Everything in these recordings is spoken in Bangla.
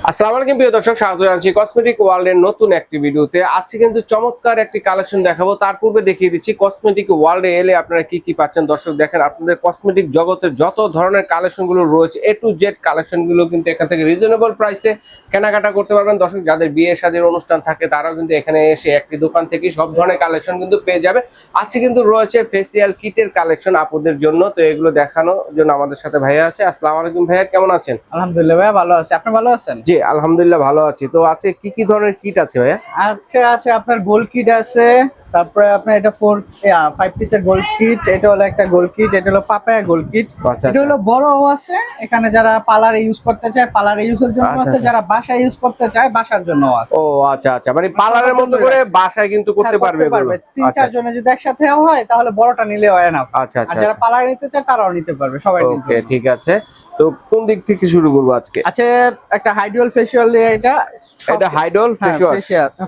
আসসালামু আলাইকুম প্রিয় দর্শক, স্বাগত জানাচ্ছি কসমেটিক ওয়ার্ল্ডের নতুন একটি ভিডিওতে। আজকে কিন্তু চমৎকার একটি কালেকশন দেখাবো। তার পূর্বে দেখিয়ে দিচ্ছি কসমেটিক ওয়ার্ল্ডে এলে আপনারা কি কি পাচ্ছেন। দর্শক দেখেন, আপনাদের কসমেটিক জগতের যত ধরনের কালেকশনগুলো রয়েছে, A to Z কালেকশনগুলো কিন্তু এখান থেকে রিজনেবল প্রাইসে কেনাকাটা করতে পারবেন। দর্শক যাদের বিয়ে শাদীর অনুষ্ঠান থাকে তারাও কিন্তু এখানে এসে একটি দোকান থেকে সব ধরনের কালেকশন কিন্তু পেয়ে যাবে। আজকে কিন্তু রয়েছে ফেসিয়াল কিটের কালেকশন আপুদের জন্য, তো এগুলো দেখানোর জন্য আমাদের সাথে ভাইয়া আছে। আসসালামু আলাইকুম ভাইয়া, কেমন আছেন? আলহামদুলিল্লাহ ভাইয়া ভালো আছি, আপনি ভালো আছেন? জি আলহামদুলিল্লাহ ভালো আছি। তো আছে কি কি ধরনের কিট আছে ভাইয়া? আজকে আছে আপনার গোল্ড কিট আছে, তারপরে আপনার এটা 5 পিসের গোল্ড কিট, এটা হলো একটা গোল্ড কিট, এটা হলো পাপায়া গোল্ড কিট। এটা হলো বড়ও আছে, এখানে যারা পার্লারে ইউজ করতে চায় পার্লারে ইউজের জন্য আছে, যারা বাসায় ইউজ করতে চায় বাসার জন্য আছে। ও আচ্ছা আচ্ছা, মানে পার্লারের মতো করে বাসায় কিন্তু করতে পারবে। তিন চার জনের যদি একসাথে হয় তাহলে বড়টা নিলে হয় না। আচ্ছা আচ্ছা, যারা পার্লারে নিতে চায় তারাও নিতে পারবে, সবাই নিতে ওকে ঠিক আছে। তো কোন দিক থেকে শুরু করব আজকে? আচ্ছা, একটা হাইড্রোল ফেশিয়াল, এটা হাইড্রোল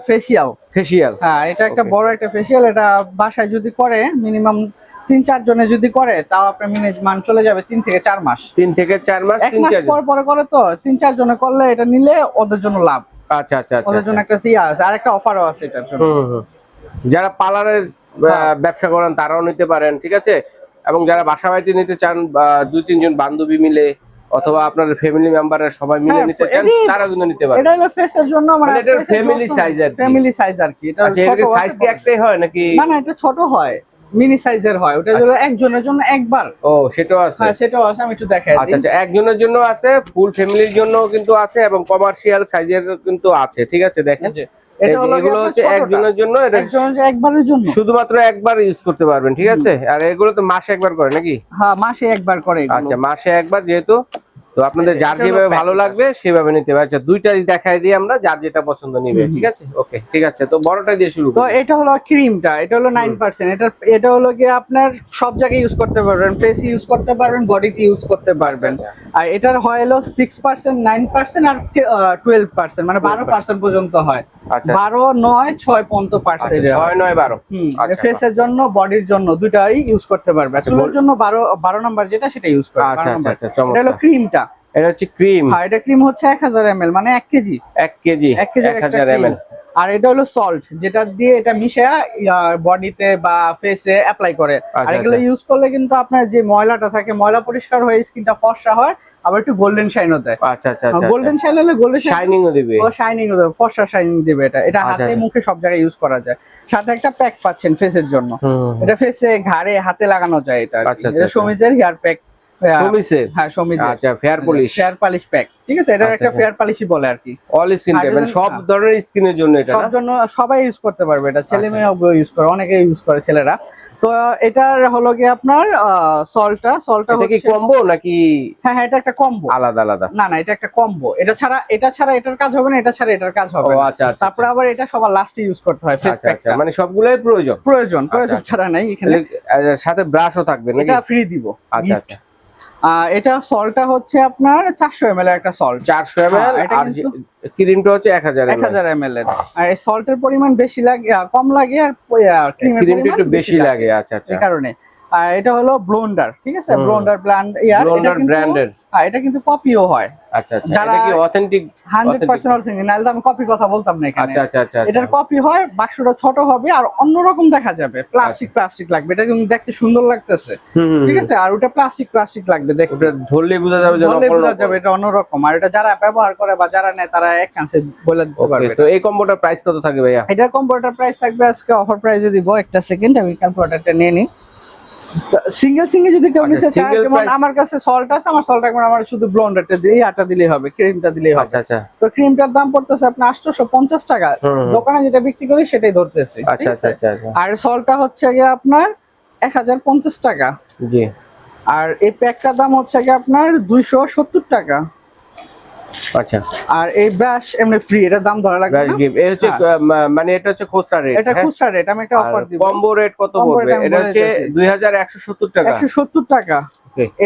ফেশিয়াল। হ্যাঁ, এটা একটা বড় একটা ফেশিয়াল। এটা বাসায় যদি করে মিনিমাম 3-4 জনে যদি করে তাও আপনার মান চলে যাবে 3 থেকে 4 মাস। 3 থেকে 4 মাস, 1 মাস পর পরে করে তো 3-4 জনে করলে এটা নিলে ওদের জন্য লাভ। আচ্ছা আচ্ছা, ওদের জন্য একটা সিয়া আছে, আর একটা অফারও আছে এটার জন্য। যারা পার্লারের ব্যবসা করেন তারাও নিতে পারেন, ঠিক আছে। এবং যারা বাসা বাড়িতে নিতে চান, 2-3 জন বান্ধবী মিলে অথবা আপনার ফ্যামিলি মেম্বারের সবাই মিলে নিতে চান, তারা কিন্তু নিতে পারেন। এটা হলো ফেসের জন্য, মানে এটা ফ্যামিলি সাইজ আর কি। ফ্যামিলি সাইজ আর কি। এটা ছোট সাইজ কি একটাই হয় নাকি? না না, এটা ছোট হয়, মিনি সাইজের হয়। ওটা হলো একজনের জন্য একবার। ও সেটাও আছে? হ্যাঁ সেটাও আছে, আমি একটু দেখাই দিই। আচ্ছা আচ্ছা, একজনের জন্য আছে, ফুল ফ্যামিলির জন্য কিন্তু আছে, এবং কমার্শিয়াল সাইজের কিন্তু আছে, ঠিক আছে। দেখেন এগুলো হচ্ছে একজনের জন্য, এটা একবারের জন্য শুধুমাত্র একবার ইউজ করতে পারবেন, ঠিক আছে। আর এগুলো তো মাসে একবার করে নাকি? হ্যাঁ মাসে একবার করে। আচ্ছা মাসে একবার, যেহেতু তো আপনাদের যার যেভাবে ভালো লাগবে সেভাবে নিতে পারবে। আচ্ছা দুইটাই দেখাই দিই আমরা, যার যেটা পছন্দ নিবে, ঠিক আছে। ওকে ঠিক আছে, তো বড়টা দিয়ে শুরু তো এটা হলো ক্রিমটা, এটা হলো 9%। এটা হলো কি আপনার সব জায়গায় ইউজ করতে পারবেন, ফেস ইউজ করতে পারবেন, বডিতে ইউজ করতে পারবেন। আর এটার হয় হলো 6%, 9% আর 12%, মানে 12% পর্যন্ত হয়। 12, 9, 6 পর্যন্ত পার্সেন্ট, 6, 9, 12। ফেসের জন্য বডির জন্য দুটাই ইউজ করতে পারবে। চুলের জন্য 12 নাম্বার যেটা সেটা ইউজ করবে। আচ্ছা আচ্ছা আচ্ছা, এটা হলো ক্রিমটা। এটা হচ্ছে ক্রিম। হ্যাঁ, এটা ক্রিম হচ্ছে 1000 ml, মানে 1 কেজি। 1 KG 1000 ml। আর এটা হলো সল্ট, যেটা দিয়ে এটা মিশিয়ে বডিতে বা ফেসে অ্যাপ্লাই করে। আর এগুলো ইউজ করলে কিন্তু আপনার যে ময়লাটা থাকে, ময়লা পরিষ্কার হয়ে স্কিনটা ফর্সা হয়, আবার একটু গোল্ডেন শাইনও দেয়। আচ্ছা আচ্ছা আচ্ছা, গোল্ডেন শাইন হলে গোল্ডেন শাইনিংও দিবে। ও শাইনিংও দেবে, ফর্সা শাইনিং দিবে। এটা হাতে মুখে সব জায়গায় ইউজ করা যায়। সাথে একটা প্যাক পাচ্ছেন ফেসের জন্য, এটা ফেসে ঘাড়ে হাতে লাগানো যায়। এটা সমিজের হেয়ার প্যাক। হ্যাঁ সমিজের, আচ্ছা ফেয়ার পলিশ প্যাক, ঠিক আছে। এটা একটা ফেয়ার পলিশই বলে আর কি। অল স্কিন টাইপ, মানে সব ধরনের স্কিনের জন্য এটা, সব জন্য সবাই ইউজ করতে পারবে। এটা ছেলে মেয়েও ইউজ করে, অনেকে ইউজ করে ছেলেরা। তো এটার হলো কি আপনার সল্টটা হচ্ছে কি কম্বো নাকি? হ্যাঁ হ্যাঁ, এটা একটা কম্বো, আলাদা আলাদা। না না, এটা একটা কম্বো। এটা ছাড়া এটার কাজ হবে না, এটা ছাড়া এটার কাজ হবে না। আচ্ছা আচ্ছা, তারপর আবার এটা সবার লাস্টে ইউজ করতে হয় ফেস প্যাকটা, মানে সবগুলাই প্রয়োজন ছাড়া নাই। এখানে সাথে ব্রাশও থাকবে নাকি? এটা ফ্রি দিব। আচ্ছা আচ্ছা। এটা সল্টটা হচ্ছে আপনার 400 ml এর একটা সল্ট, 400 ml। আর ক্রিমটা হচ্ছে 1000 ml এর। আর এই সল্টের পরিমাণ বেশি লাগে, কম লাগে, আর ক্রিমের পরিমাণ একটু বেশি লাগে। আচ্ছা আচ্ছা, এই কারণে। আর এটা হলো ব্লোন্ডার, ঠিক আছে। ব্লোন্ডার ব্র্যান্ডের। এটা কিন্তু কপিও হয়। আচ্ছা আচ্ছা, এটা কি অথেন্টিক? 100% অথেন্টিক, নাহলে আমি কপি কথা বলতাম না এখানে। আচ্ছা আচ্ছা আচ্ছা, এটার কপি হয়, বাক্সটা ছোট হবে আর অন্যরকম দেখা যাবে, প্লাস্টিক লাগবে। এটা কিন্তু দেখতে সুন্দর লাগতেছে, ঠিক আছে। আর ওটা প্লাস্টিক লাগবে, দেখতে ধরলে বোঝা যাবে এটা অন্যরকম। আর এটা যারা ব্যবহার করে বা যারা নেয় তারা এক চান্সে বলে দিতে পারবে। তো এই কম্বোটার প্রাইস কত থাকবে ভাইয়া? এটার কম্বোটার প্রাইস থাকবে আজকে অফার প্রাইসে দিব। একটা সেকেন্ড, আমি ক্যালকুলেটরটা নিয়ে নিই। সিঙ্গেল যদি কেউ নিতে চায়, যেমন আমার কাছে সল্ট আছে, আমার সল্ট এখন আমার শুধু ব্লোন্ডারটা দিয়ে আটা দিলেই হবে, ক্রিমটা দিলেই হবে। আচ্ছা আচ্ছা, তো ক্রিমটার দাম পড়তেছে আপনার 850 টাকা। দোকানে যেটা বিক্রি করি সেটাই ধরতেছি। আচ্ছা আচ্ছা আচ্ছা। আর সল্টটা হচ্ছে গিয়ে আপনার 1050 টাকা। জি। আর এই প্যাকটার দাম হচ্ছে গিয়ে আপনার 270 টাকা। আচ্ছা। আর এই ব্রাশ এমনি ফ্রি, এটা দাম ধরা লাগবে না। এই হচ্ছে মানে এটা হচ্ছে খুচরা রেট। এটা খুচরা রেট, আমি একটা অফার দিব। কম্বো রেট কত পড়বে? এটা হচ্ছে 2170 টাকা। 170 টাকা।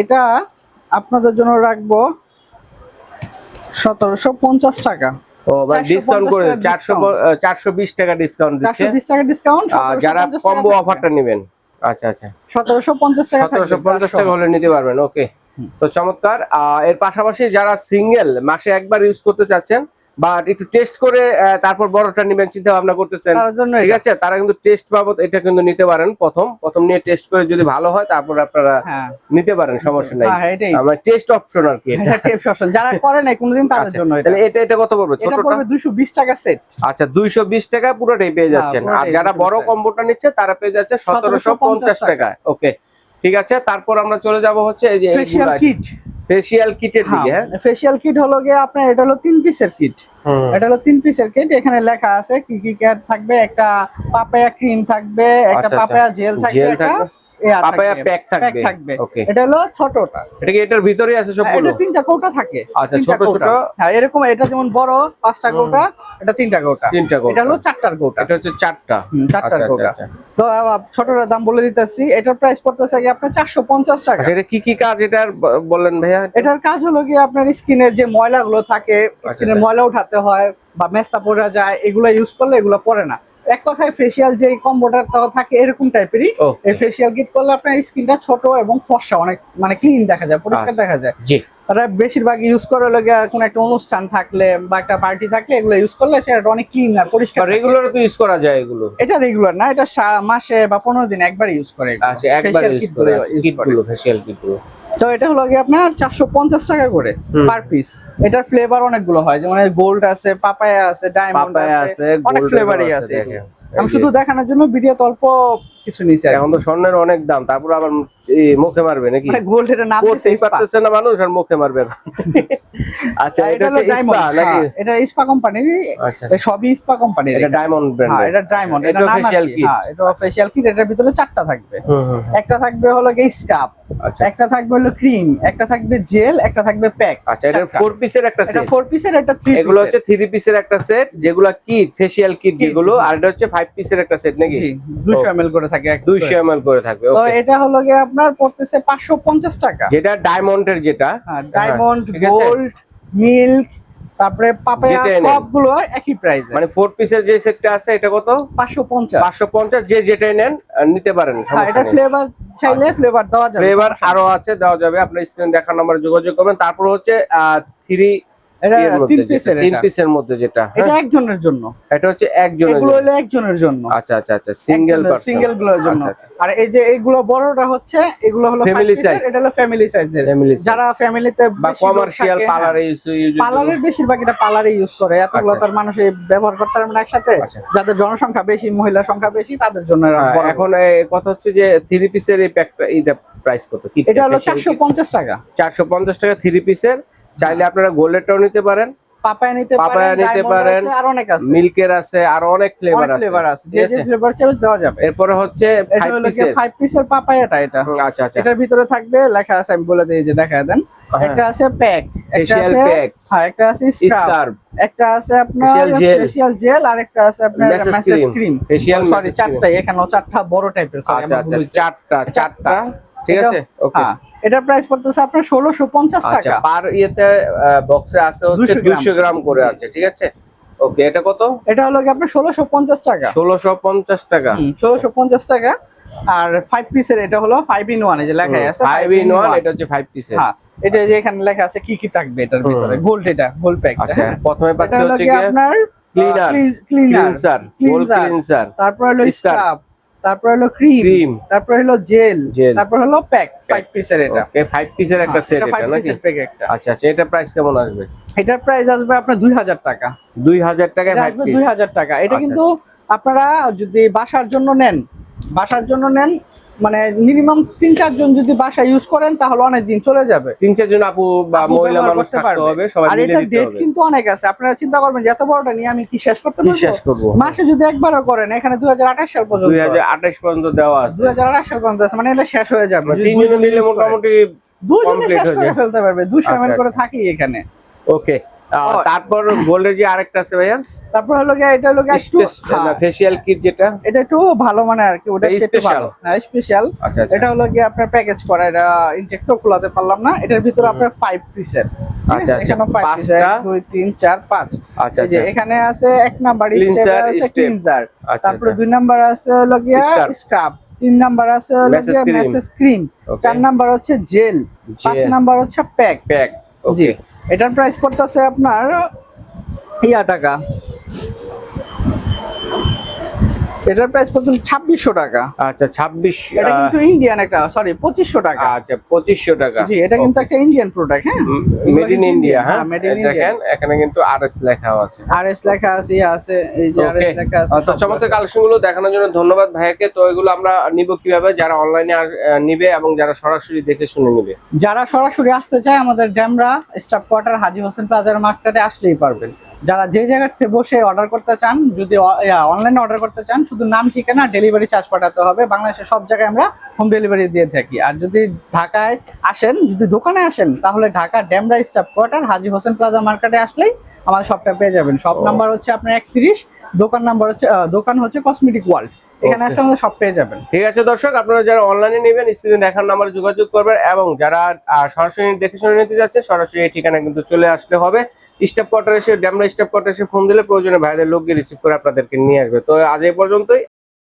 এটা আপনাদের জন্য রাখবো 1750 টাকা। ও মানে ডিসকাউন্ট করে 420 টাকা ডিসকাউন্ট দিচ্ছে। 420 টাকা ডিসকাউন্ট যারা কম্বো অফারটা নেবেন। আচ্ছা আচ্ছা, 1750 টাকা, 1750 টাকা হলে নিতে পারবেন। ওকে তো চমৎকার। এর পাশাপাশি যারা সিঙ্গেল মাসে একবার ইউজ করতে চাচ্ছেন বা একটু টেস্ট করে তারপর বড়টা নেবেন চিন্তা ভাবনা করতেছেন, তার জন্য ঠিক আছে, তারা কিন্তু টেস্ট বাবদ এটা কিন্তু নিতে পারেন। প্রথম নিয়ে টেস্ট করে যদি ভালো হয় তারপর আপনারা নিতে পারেন, সমস্যা নাই। আমার টেস্ট অপশন আর কি, এটা টেস্ট অপশন যারা করে না কোনোদিন তাদের জন্য। তাহলে এটা কত পড়বে? ছোটটা এটা পড়বে 220 টাকা সেট। আচ্ছা 220 টাকা পুরোটাই পেয়ে যাচ্ছেন। আর যারা বড় কম্বোটা নিচ্ছে তারা পেয়ে যাচ্ছে 1750 টাকা। ওকে ঠিক আছে। তারপর আমরা চলে যাব হচ্ছে এই যে ফেশিয়াল কিট। ফেশিয়াল কিটের দিকে। হ্যাঁ ফেশিয়াল কিট হলো গিয়ে আপনার এটা হলো 3 পিসের কিট। এটা হলো 3 পিসের কিট। এখানে লেখা আছে কি কি কিট থাকবে। একটা পাপায়া ক্রিম থাকবে, একটা পাপায়া জেল থাকবে, একটা পাপায়া প্যাক থাকবে। এটা হলো ছোটটা। এটা কি এটার ভিতরেই আছে সবগুলো? এটা 3টা কৌটা থাকে। আচ্ছা ছোট ছোট। হ্যাঁ এরকম এটা যেমন বড় 5টা কৌটা, এটা 3টা কৌটা। এটা হলো 4টার কৌটা। এটা হচ্ছে 4টা। 4টার কৌটা। তো ছোটটার দাম বলে দিতেছি। এটার প্রাইস পড়তেছে কি আপনার 450 টাকা। আচ্ছা এটা কি কি কাজ এটার বললেন ভাইয়া? এটার কাজ হলো কি আপনার স্কিনের যে ময়লাগুলো থাকে, স্কিনের ময়লা উঠাতে হয় বা মেস্তা পড়া যায়, এগুলো ইউজ করলে এগুলো পড়ে না। এক কথায় ফেশিয়াল যে কম্বোটা থাকে এরকম টাইপেরই। এই ফেশিয়াল কিট করলে আপনার স্কিনটা ছোট এবং ফর্সা, অনেক মানে ক্লিন দেখা যায়, পরিষ্কার দেখা যায়। জি। তারা বেশিরভাগ ইউজ করে লাগে কোন একটা অনুষ্ঠান থাকলে বা একটা পার্টি থাকলে এগুলো ইউজ করলে সেটা অনেক ক্লিন আর পরিষ্কার। রেগুলার তো ইউজ করা যায় এগুলো? এটা রেগুলার না, এটা মাসে বা 15 দিন একবার ইউজ করে। আচ্ছা একবার ইউজ করে কিটগুলো, ফেশিয়াল কিটগুলো। তো এটা হলো কি আপনার 450 টাকা করে পার পিস। এটার ফ্লেভার অনেকগুলো হয়, যেমন গোল্ড আছে, পাপায়া আছে, ডায়মন্ড আছে, অনেক ফ্লেভারই আছে। আমি শুধু দেখানোর জন্য ভিডিও অল্প কিছু নিচে। এখন তো স্বর্ণের অনেক দাম, তারপর আবার মুখে মারবে নাকি? মানে গোল্ড এটা নাম দিতে পারতেছে না মানুষ আর মুখে মারবে। আচ্ছা এটা হচ্ছে ইস্পা নাকি? এটা ইস্পা কোম্পানির। আচ্ছা সবই ইস্পা কোম্পানির। এটা ডায়মন্ড ব্র্যান্ড। হ্যাঁ এটা ডায়মন্ড। এটা ফেশিয়াল কিট। হ্যাঁ এটা ফেশিয়াল কিট। এটার ভিতরে 4টা থাকবে। একটা থাকবে হলো কি স্ক্রাব, একটা থাকবে হলো ক্রিম, একটা থাকবে জেল, একটা থাকবে প্যাক। আচ্ছা এটা 4 পিসের একটা সেট। এটা 4 পিসের একটা 3 এগুলো হচ্ছে 3 পিসের একটা সেট, যেগুলো কিট ফেশিয়াল কিট যেগুলো, আর এটা হচ্ছে 5 পিসের একটা সেট নাকি? জি 200 ml করে থাকে। 200 ml করে থাকবে। তো এটা হলো কি আপনার পড়তেছে 550 টাকা। যেটা ডায়মন্ডের, যেটা ডায়মন্ড, গোল্ড, মিল্ক, তারপরে পাপায়া সবগুলো একই প্রাইস। মানে 4 পিসের যে সেটটা আছে এটা কত? 550। যে যেটাই নেন নিতে পারেন, সমস্যা নেই। এটা ফ্লেভার চাইলে ফ্লেভার দেওয়া যাবে। ফ্লেভার আরো আছে, দেওয়া যাবে। আপনার স্ক্রিন দেখার নম্বরে যোগাযোগ করবেন। তারপর হচ্ছে 3 পিসের মধ্যে যেটা, এটা একজনের জন্য। এটা হচ্ছে একজনের, এগুলো হলো একজনের জন্য। আচ্ছা আচ্ছা আচ্ছা সিঙ্গেল গুলোর জন্য। আর এই যে এগুলো বড়টা হচ্ছে এগুলো হলো ফ্যামিলি সাইজ। এটা হলো ফ্যামিলি সাইজের। যারা ফ্যামিলিতে বা কমার্শিয়াল পার্লারে পার্লারের বেশিরভাগ এটা পার্লারে ইউজ করে। এতগুলো তার মানুষ ব্যবহার করতে পারে না একসাথে। যাদের জনসংখ্যা বেশি, মহিলা সংখ্যা বেশি, তাদের জন্য। এখন কথা হচ্ছে যে 3 পিসের এই প্যাকটা এটা প্রাইস কত? এটা হলো 450 টাকা। 450 টাকা 3 পিসের। চাইলে আপনারা গোল্ডেরটাও নিতে পারেন, পাপায়া নিতে পারেন, আর অনেক আছে, মিল্কের আছে, আর অনেক ফ্লেভার আছে। যে যে ফ্লেভার চাইবে দেওয়া যাবে। এরপরে হচ্ছে 5 পিসের পাপায়াটা। এটা আচ্ছা আচ্ছা এটার ভিতরে থাকবে, লেখা আছে, আমি বলে দিই, যে দেখায় দেন। একটা আছে প্যাক, একটা আছে হ্যাঁ, একটা আছে স্ক্রাব, একটা আছে আপনার ফেশিয়াল জেল, আর একটা আছে আপনার ম্যাসেজ ক্রিম। সরি 4টাই, এখানেও 4টা বড় টাইপের। আচ্ছা আচ্ছা 4টা ঠিক আছে। ওকে এটা প্রাইস পড়তেছে আপনার 1650 টাকা। পার ইয়েতে বক্সে আছে হচ্ছে 200 গ্রাম করে আছে, ঠিক আছে। ওকে এটা কত? এটা হলো কি আপনার 1650 টাকা। 1650 টাকা। 1650 টাকা। আর 5 পিসের এটা হলো 5 in 1, এই যে লেখা আছে 5 in 1। এটা হচ্ছে 5 পিসের। হ্যাঁ এটা যে এখানে লেখা আছে কি কি থাকবে এটার ভিতরে। গোল্ড, এটা গোল্ড প্যাক। আচ্ছা প্রথমে পাচ্ছি হচ্ছে কি আপনার ক্লিনার, গোল্ড ক্লিনজার, তারপর হলো স্ক্রাব, তারপর হলো ক্রিম, তারপর হলো জেল, তারপর হলো প্যাক। 5 পিসের এটা। ওকে 5 পিসের একটা সেট এটা নাকি? আচ্ছা আচ্ছা এটা প্রাইস কেমন আসবে? এটার প্রাইস আসবে আপনার 2000 টাকা। 2000 টাকায় 5 পিস। 2000 টাকা। এটা কিন্তু আপনারা যদি বাসার জন্য নেন, মানে মিনিমাম 3-4 জন যদি বাসা ইউজ করেন তাহলে অনেক দিন চলে যাবে। 3-4 জন আপু বা মহিলা মানুষ থাকতে হবে, সবাই মিলে দিতে হবে। আর এটা ডেট কিন্তু অনেক আছে। আপনারা চিন্তা করবেন যে এত বড়টা নিয়ে আমি কি শেষ করতে পারবো? মাসে যদি একবারও করেন, এখানে 2028 সাল পর্যন্ত, 2028 পর্যন্ত দেওয়া আছে। 2028 সাল পর্যন্ত আছে, মানে এটা শেষ হয়ে যাবে। 3 জন নিলে মোটামুটি 2 দিনে শেষ করে ফেলতে পারবে। 200 ml করে থাকি এখানে। ওকে তারপর গোল্ডের যে আরেকটা আছে ভাইয়া, তারপর হলো কি এটা হলো ফেশিয়াল কিট, যেটা এটা একটু ভালো মানে আর কি, ওটা স্পেশাল। হ্যাঁ স্পেশাল। এটা হলো কি আপনার প্যাকেজ করা, এটা ইনটেক তো খোলাতে পারলাম না। এটার ভিতরে আপনার 5 পিসের। আচ্ছা এখানে 5 পিস, 1 2 3 4 5। আচ্ছা এই যে এখানে আছে 1 নাম্বার স্টেপ আছে ক্লিনজার, তারপর 2 নাম্বার আছে হলো কি স্ক্রাব, 3 নাম্বার আছে হলো Message cream। Message cream, Okay। 4 number হচ্ছে জেল, 5 Gel। নাম্বার হচ্ছে প্যাক। প্যাক। জি, ওকে। এটার প্রাইস পড়তেছে আপনার টাকা, এটার প্রাইস পড়ছে 2600 টাকা। আচ্ছা 26। এটা কিন্তু ইন্ডিয়ান একটা, সরি 2500 টাকা। আচ্ছা 2500 টাকা। জি, এটা কিন্তু একটা ইন্ডিয়ান প্রোডাক্ট, হ্যাঁ, মেড ইন ইন্ডিয়া। হ্যাঁ মেড ইন ইন্ডিয়া। দেখেন এখানে কিন্তু আরএস লেখাও আছে। আরএস লেখা আছে, আছে এই যে ওকে। আরএস লেখা আছে। তো চমৎকার কালেকশন গুলো দেখানোর জন্য ধন্যবাদ ভাইয়াকে। তো এগুলো আমরা নিব কিভাবে, যারা অনলাইনে নিবে এবং যারা সরাসরি দেখে শুনে নিবে? যারা সরাসরি আসতে চায় আমাদের ডেমরা স্টাফ কোয়ার্টার হাজী হোসেন প্লাজার মার্কেটে আসলেই পারবেন। যারা যে জায়গা থেকে বসে অর্ডার করতে চান, যদি অনলাইনে অর্ডার করতে চান, শুধু নাম ঠিকানা ডেলিভারি চার্জ পাঠাতে হবে। বাংলাদেশের সব জায়গায় আমরা হোম ডেলিভারি দিয়ে থাকি। আর যদি ঢাকায় আসেন, যদি দোকানে আসেন, তাহলে ঢাকা ডেমরা স্টাফ কোয়ার্টার হাজী হোসেন প্লাজা মার্কেটে আসলেই আমাদের শপটা পেয়ে যাবেন। শপ নাম্বার হচ্ছে আপনার 31, দোকান হচ্ছে কসমেটিক ওয়ার্ল্ড। এখানে আসলে আমাদের সব পেয়ে যাবেন। ঠিক আছে দর্শক, আপনারা যারা অনলাইনে নেবেন স্ক্রিনে দেখার নাম্বারে যোগাযোগ করবেন, এবং যারা সরাসরি দেখে শুনে নিতে যাচ্ছে সরাসরি এই ঠিকানা কিন্তু চলে আসলে হবে। স্টাফ কোয়ার্টার এসে, ডেমরা স্টাফ কোয়ার্টার এসে ফোন দিলে প্রয়োজনে ভাইদের লোককে রিসিভ করে আপনাদেরকে নিয়ে আসবে। তো আজ এই পর্যন্তই।